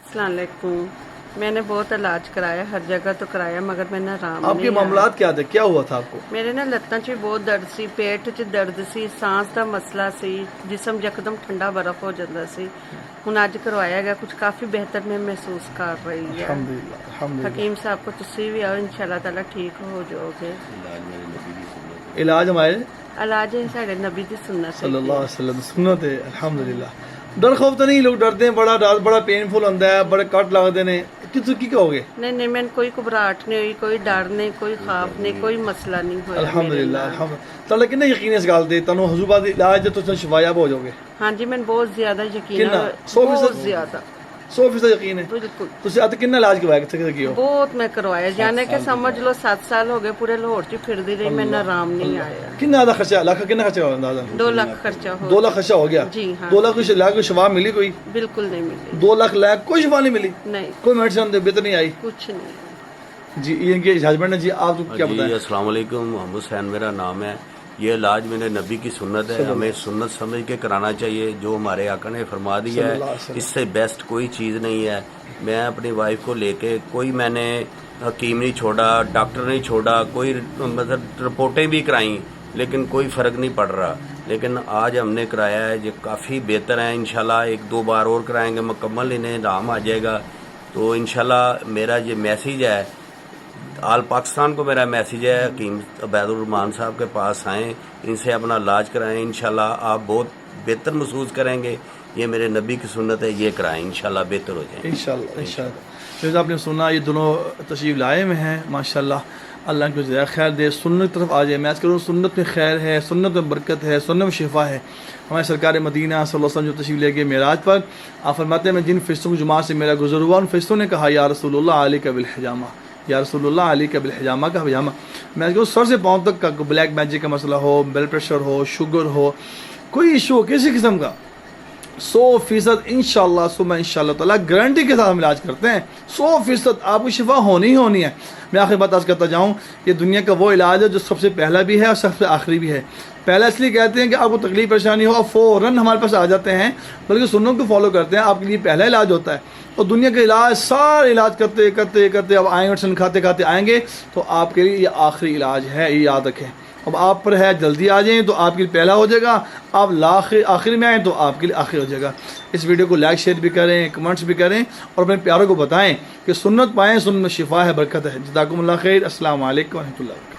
अस्सलाम वालेकुम। मैंने बहुत इलाज कराया, हर जगह तो कराया, मगर मैंने आराम आपके नहीं मामलात क्या थे, क्या हुआ था आपको? मेरे ना लत्तां 'ਚ भी बहुत दर्द सी, पेट 'ਚ दर्द सी, सांस ਦਾ ਮਸਲਾ ਸੀ, ਜਿਸਮ ਯਕਦਮ ਠੰਡਾ ਬਰਫ਼ ਹੋ ਜਾਂਦਾ ਸੀ। ਹੁਣ ਅੱਜ ਕਰਵਾਇਆ ਗਿਆ, ਕੁਝ ਕਾਫੀ ਬਿਹਤਰ ਮੈਂ ਮਹਿਸੂਸ ਕਰ ਰਹੀ ਹਾਂ। अल्हम्दुलिल्लाह अल्हम्दुलिल्लाह। हकीम साहब को तुसी भी आओ, इंशाल्लाह ताला ठीक हो जाओगे। इलाज हमारे इलाज है साढ़े नबी दी सुन्नत है। सल्लल्लाहु अलैहि वसल्लम सुन्नत है अल्हम्दुलिल्लाह। डर खौफ तो नहीं, लोग डरते हैं, बड़ा पेनफुल होता है, बड़े कट लगते हैं, की कहोगे? नहीं नहीं, मैंने कोई घबराहट नहीं हुई, कोई डर नहीं, कोई खौफ नहीं, कोई मसला नहीं हुआ। अल्हम्दुलिल्लाह अल्हम्दुलिल्लाह। तो लेकिन यकीन इस गल दे तनु हुजूबा दी इलाज तो शिफायाब हो जाओगे। हाँ जी, मैंने बहुत ज्यादा यकीन कितना? है, 100% बहुत ज्यादा, 100% यकीन है। बिल्कुल। तुसी अत कितना इलाज करवाया, किथे कियो? बहुत मैं करवाया, जाने के समझ लो 7 साल हो गए पूरे लाहौर च फिरदी रही, मैंने आराम नहीं आया। कितना दा खर्चा, लाख कितना खर्चा हुआ अंदाजा? 2 लाख खर्चा हो 2 लाख खर्चा हो गया। जी हाँ। 2 लाख की शफा मिली कोई? बिल्कुल नहीं मिली। 2 लाख कोई शफा नहीं मिली, नहीं, कोई मेडिसिन बेहतर नहीं आई। कुछ नहीं। जी इनके हस्बैंड है जी, आप तो क्या बताएं? अस्सलाम वालेकुम, मोहम्मद हुसैन मेरा नाम है। ये इलाज मेरे नबी की सुन्नत है, हमें सुन्नत समझ के कराना चाहिए, जो हमारे आका ने फरमा दिया है, इससे बेस्ट कोई चीज़ नहीं है। मैं अपनी वाइफ को लेके मैंने हकीम नहीं छोड़ा, डॉक्टर नहीं छोड़ा, कोई मतलब रिपोर्टें भी कराई, लेकिन कोई फ़र्क नहीं पड़ रहा। लेकिन आज हमने कराया है, ये काफ़ी बेहतर है। इंशाल्लाह 1-2 बार और कराएंगे, मुकम्मल इन्हें आराम आ जाएगा। तो इंशाल्लाह मेरा ये मैसेज है, आल पाकिस्तान को मेरा मैसेज है, हकीम अबैदुर रहमान साहब के पास आएँ, इनसे अपना इलाज कराएं, इंशाल्लाह आप बहुत बेहतर महसूस करेंगे। ये मेरे नबी की सुन्नत है, ये कराएं, इंशाल्लाह बेहतर हो जाए। इंशाल्लाह इंशाल्लाह। जैसे आपने सुना, ये दोनों तशरीफ लाए में हैं, माशाल्लाह, अल्लाह को ज़्यादा खैर दे, सुन्नत की तरफ आ जाए। मैं आज करूँ, सुन्नत में खैर है, सुन्नत में बरकत है, सुन्नत में शिफा है। हमारे सरकार मदीना सल्लल्लाहु अलैहि वसल्लम जो तशरीफ ले गए मेराज पर, आप फरमाते हैं, मैं जिन फ़रिश्तों की जुमात से मेरा गुजर हुआ, उन फ़रिश्तों ने कहा, या रसूलुल्लाह अलैका बिल हिजामा, या रसूलुल्लाह अलैका बिल हिजामा का हिजामा। मैं कहूँ सर से पाँव तक का ब्लैक मैजिक का मसला हो, ब्लड प्रेशर हो, शुगर हो, कोई इशू हो किसी किस्म का, 100% इंशाल्लाह सुबह इंशाल्लाह ताला गारंटी के साथ हम इलाज करते हैं। 100% आपको शिफा होनी ही होनी है। मैं आखिरी बात आज करता जाऊँ, ये दुनिया का वो इलाज है जो सबसे पहला भी है और सबसे आखिरी भी है। पहला इसलिए कहते हैं कि आपको तकलीफ परेशानी हो, फ़ौरन हमारे पास आ जाते हैं, बल्कि सुन्नत को फॉलो करते हैं, आपके लिए पहला इलाज होता है। और दुनिया का इलाज, सारे इलाज करते करते करते अब आएंगे, मेडिसिन खाते खाते आएंगे, तो आपके लिए ये आखिरी इलाज है, ये याद रखें। अब आप पर है, जल्दी आ जाएं तो आपके लिए पहला हो जाएगा, आप आखिर में आएँ तो आपके लिए आखिर हो जाएगा। इस वीडियो को लाइक शेयर भी करें, कमेंट्स भी करें, और अपने प्यारों को बताएं कि सुन्नत पाएँ, सुन्नत में शिफा है, बरकत है। जज़ाकुमुल्लाह खैर। अस्सलाम वालेकुम व रहमतुल्लाह।